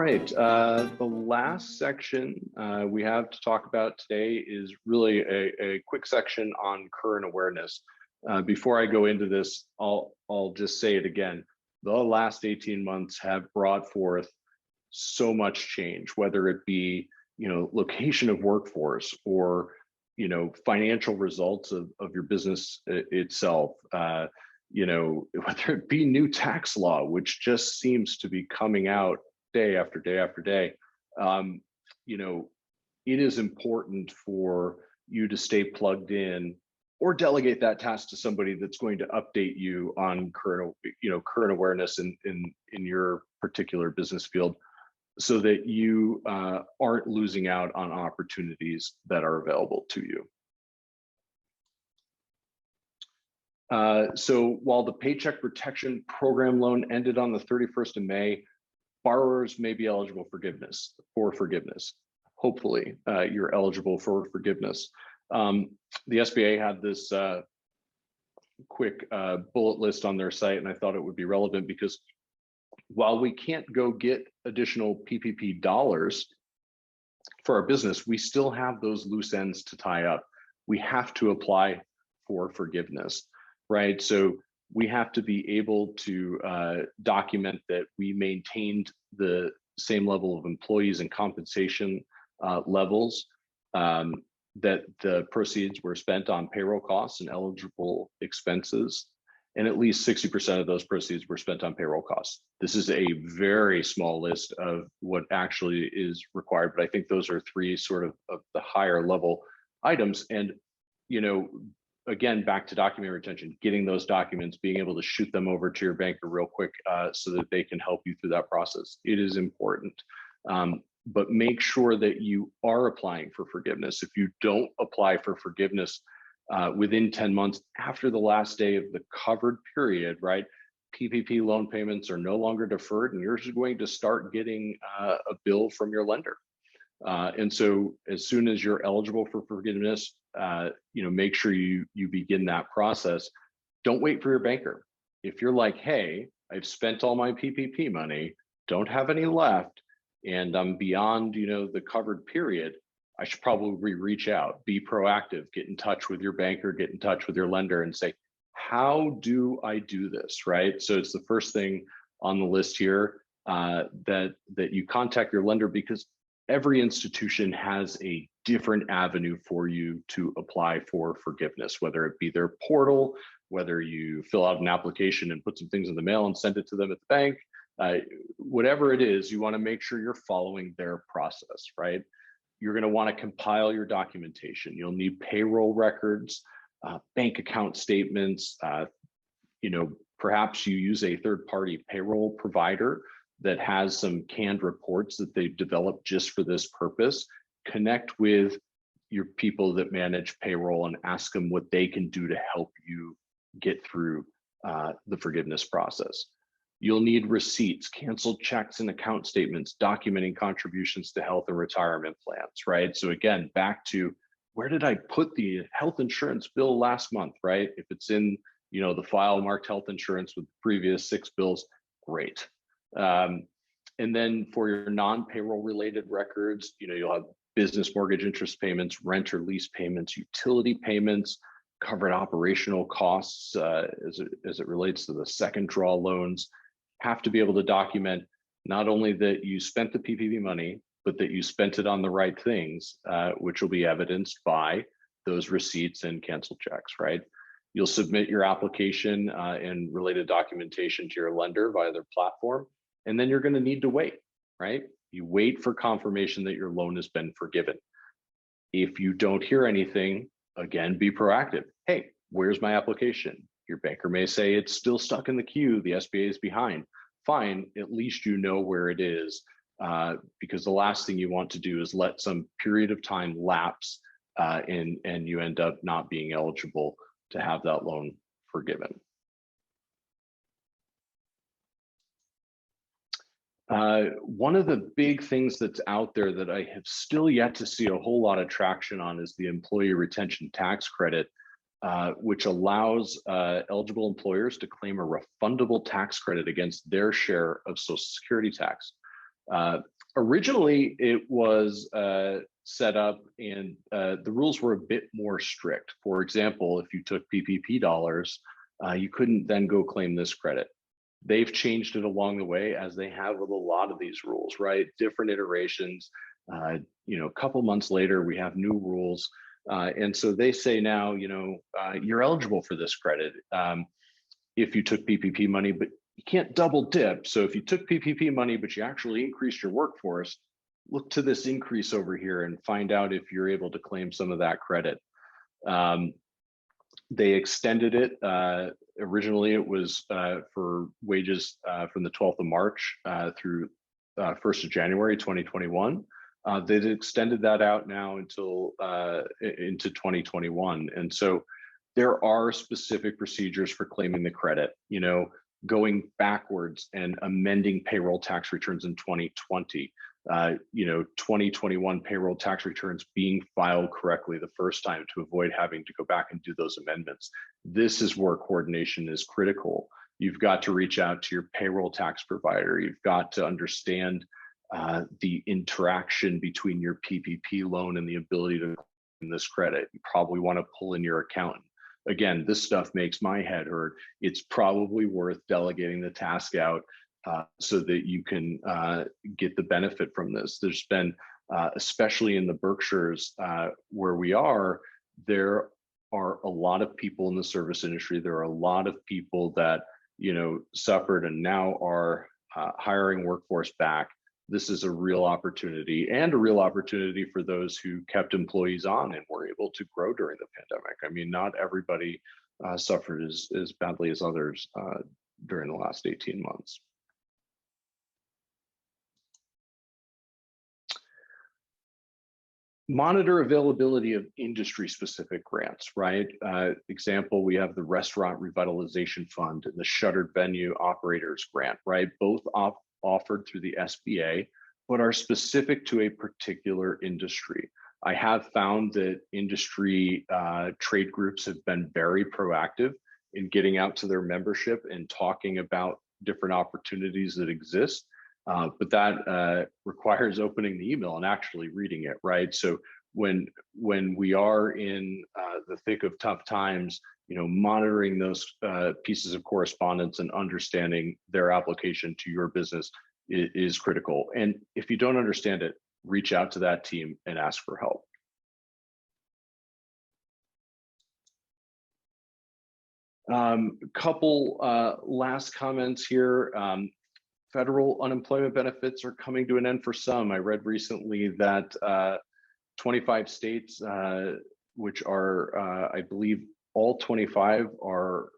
right, the last section we have to talk about today is really a quick section on current awareness. Before I go into this, I'll just say it again. The last 18 months have brought forth so much change, whether it be, location of workforce or, financial results of your business itself, whether it be new tax law, which just seems to be coming out day after day after day. It is important for you to stay plugged in or delegate that task to somebody that's going to update you on current awareness in your particular business field, so that you aren't losing out on opportunities that are available to you. So while the Paycheck Protection Program loan ended on the 31st of May, borrowers may be eligible for forgiveness. Hopefully, you're eligible for forgiveness. The SBA had this quick bullet list on their site, and I thought it would be relevant because while we can't go get additional PPP dollars for our business, we still have those loose ends to tie up. We have to apply for forgiveness, right? So we have to be able to document that we maintained the same level of employees and compensation levels, that the proceeds were spent on payroll costs and eligible expenses, and at least 60% of those proceeds were spent on payroll costs. This is a very small list of what actually is required, but I think those are three sort of the higher level items. And, again, back to document retention, getting those documents, being able to shoot them over to your banker real quick so that they can help you through that process. It is important. But make sure that you are applying for forgiveness. If you don't apply for forgiveness within 10 months after the last day of the covered period, right? PPP loan payments are no longer deferred, and you're just going to start getting a bill from your lender. And so as soon as you're eligible for forgiveness, make sure you begin that process. Don't wait for your banker. If you're like, hey, I've spent all my PPP money, don't have any left, and I'm beyond, the covered period, I should probably reach out, be proactive, get in touch with your banker, get in touch with your lender and say, how do I do this, right? So it's the first thing on the list here, that you contact your lender, because every institution has a different avenue for you to apply for forgiveness, whether it be their portal, whether you fill out an application and put some things in the mail and send it to them at the bank, whatever it is, you want to make sure you're following their process, right? You're going to want to compile your documentation. You'll need payroll records, bank account statements. Perhaps you use a third-party payroll provider that has some canned reports that they've developed just for this purpose. Connect with your people that manage payroll and ask them what they can do to help you get through the forgiveness process. You'll need receipts, canceled checks and account statements, documenting contributions to health and retirement plans, right? So again, back to, where did I put the health insurance bill last month, right? If it's in, the file marked health insurance with the previous 6 bills, great. And then for your non-payroll related records, you'll have business mortgage interest payments, rent or lease payments, utility payments, covered operational costs as it relates to the second draw loans. Have to be able to document not only that you spent the PPP money, but that you spent it on the right things, which will be evidenced by those receipts and canceled checks, right? You'll submit your application and related documentation to your lender via their platform, and then you're going to need to wait, right? You wait for confirmation that your loan has been forgiven. If you don't hear anything, again, be proactive. Hey, where's my application? Your banker may say it's still stuck in the queue, the SBA is behind. Fine, at least you know where it is, because the last thing you want to do is let some period of time lapse and you end up not being eligible to have that loan forgiven. One of the big things that's out there that I have still yet to see a whole lot of traction on is the employee retention tax credit, which allows eligible employers to claim a refundable tax credit against their share of Social Security tax. Originally, it was set up and the rules were a bit more strict. For example, if you took PPP dollars, you couldn't then go claim this credit. They've changed it along the way, as they have with a lot of these rules, right? Different iterations. A couple months later, we have new rules. And so they say now, you're eligible for this credit if you took PPP money, but you can't double dip. So if you took PPP money, but you actually increased your workforce, look to this increase over here and find out if you're able to claim some of that credit. They extended it. Originally, it was for wages from the 12th of March through 1st of January 2021. They've extended that out now until into 2021. And so there are specific procedures for claiming the credit, going backwards and amending payroll tax returns in 2020. 2021 payroll tax returns being filed correctly the first time to avoid having to go back and do those amendments. This is where coordination is critical. You've got to reach out to your payroll tax provider. You've got to understand the interaction between your PPP loan and the ability to claim this credit. You probably want to pull in your accountant. Again, this stuff makes my head hurt. It's probably worth delegating the task out so that you can get the benefit from this. There's been, especially in the Berkshires where we are, there are a lot of people in the service industry. There are a lot of people that, suffered and now are hiring workforce back. This is a real opportunity, and a real opportunity for those who kept employees on and were able to grow during the pandemic. I mean, not everybody suffered as badly as others during the last 18 months. Monitor availability of industry-specific grants, right? Example, we have the Restaurant Revitalization Fund and the Shuttered Venue Operators Grant, right? Both offered through the SBA, but are specific to a particular industry. I have found that industry trade groups have been very proactive in getting out to their membership and talking about different opportunities that exist. But that requires opening the email and actually reading it, right? So when we are in the thick of tough times, monitoring those pieces of correspondence and understanding their application to your business is critical. And if you don't understand it, reach out to that team and ask for help. Couple last comments here. Federal unemployment benefits are coming to an end for some. I read recently that 25 states, which are, I believe, all 25 are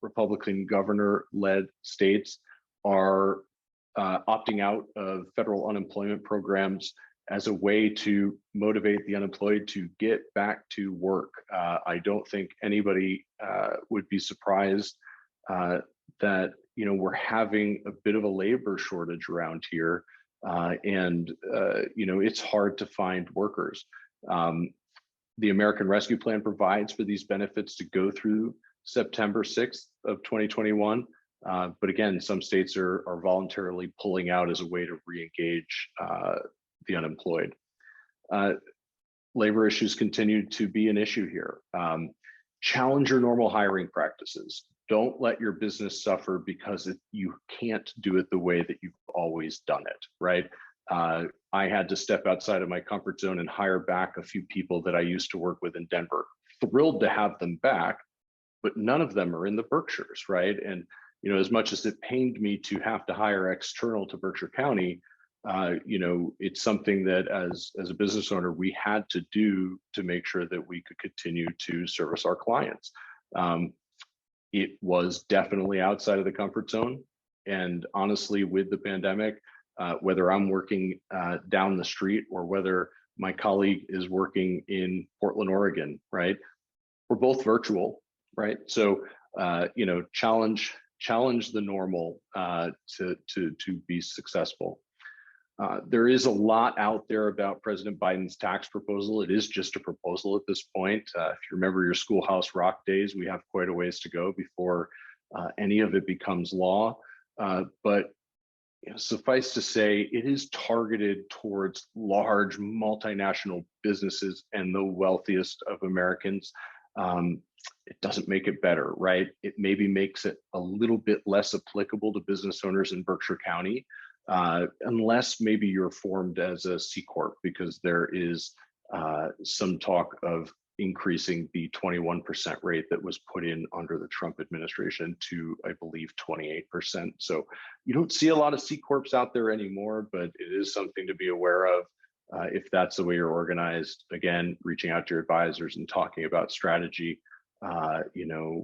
Republican governor-led states, are opting out of federal unemployment programs as a way to motivate the unemployed to get back to work. I don't think anybody would be surprised that we're having a bit of a labor shortage around here, and it's hard to find workers. The American Rescue Plan provides for these benefits to go through September 6th of 2021. But again, some states are voluntarily pulling out as a way to re-engage the unemployed. Labor issues continue to be an issue here. Challenge your normal hiring practices. Don't let your business suffer because you can't do it the way that you've always done it, right? I had to step outside of my comfort zone and hire back a few people that I used to work with in Denver. Thrilled to have them back, but none of them are in the Berkshires, right? And as much as it pained me to have to hire external to Berkshire County, it's something that as a business owner, we had to do to make sure that we could continue to service our clients. It was definitely outside of the comfort zone. And honestly, with the pandemic, whether I'm working down the street or whether my colleague is working in Portland, Oregon, right? We're both virtual, right? So, challenge the normal to be successful. There is a lot out there about President Biden's tax proposal. It is just a proposal at this point. If you remember your Schoolhouse Rock days, we have quite a ways to go before any of it becomes law. But suffice to say, it is targeted towards large multinational businesses and the wealthiest of Americans. It doesn't make it better, right? It maybe makes it a little bit less applicable to business owners in Berkshire County, unless maybe you're formed as a C Corp, because there is some talk of increasing the 21% rate that was put in under the Trump administration to, I believe, 28%. So you don't see a lot of C Corps out there anymore, but it is something to be aware of. If that's the way you're organized, again, reaching out to your advisors and talking about strategy,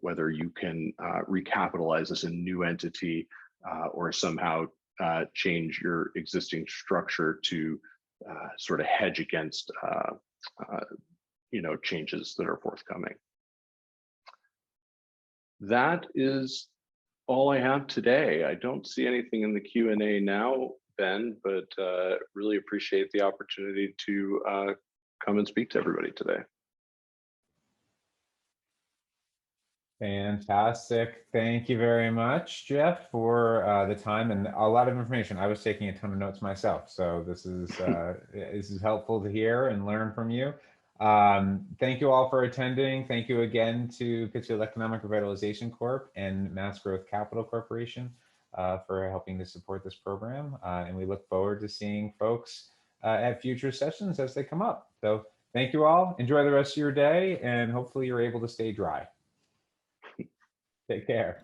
whether you can recapitalize as a new entity or somehow change your existing structure to sort of hedge against changes that are forthcoming. That is all I have today. I don't see anything in the Q&A now, Ben, but really appreciate the opportunity to come and speak to everybody today. Fantastic. Thank you very much, Jeff, for the time and a lot of information. I was taking a ton of notes myself, so this is helpful to hear and learn from you. Thank you all for attending. Thank you again to Pittsfield Economic Revitalization Corp and Mass Growth Capital Corporation for helping to support this program. And we look forward to seeing folks at future sessions as they come up. So thank you all. Enjoy the rest of your day, and hopefully you're able to stay dry. Take care.